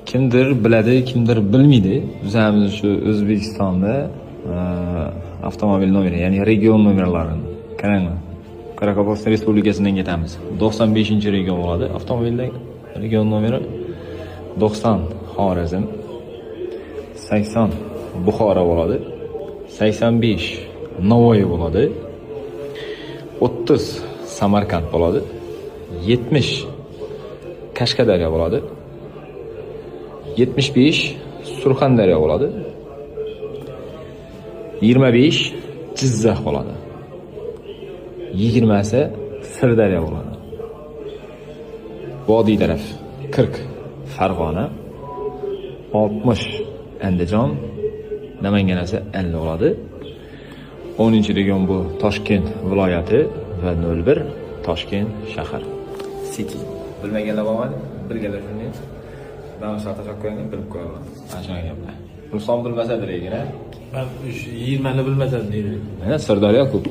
kimdir biladi, kimdir bilmaydi. Bizamiz shu O'zbekistonda avtomobil nomeri, ya'ni region nomerlarini qaranglar. Qoraqalpog'iston Respublikasidan ketamiz. 95-region bo'ladi. Avtomobilning region nomeri 90 Xorazm, 80 Buxoro bo'ladi, 85 Navoiy bo'ladi, 30 Samarqand bo'ladi, 70 Qashqadaryo bo'ladi, 75 Surxondaryo bo'ladi, 25 Jizzax bo'ladi, 20 esa Sirdaryo bo'ladi. Vodiy taraf 40 Farg'ona, 60 Andijon, Namangan esa 50 bo'ladi. 10-region bu Toshkent viloyati va 01 Toshkent shahar. City. Bilmaganlar bo'lmadi, bilganlar shunday. Ben saate çok koyayım, bilip koyalım. Aşağı yapma. Ruslan bilmese de ilgili. Ben 20'ni bilmesem değil. Ne Sırdarya Kup.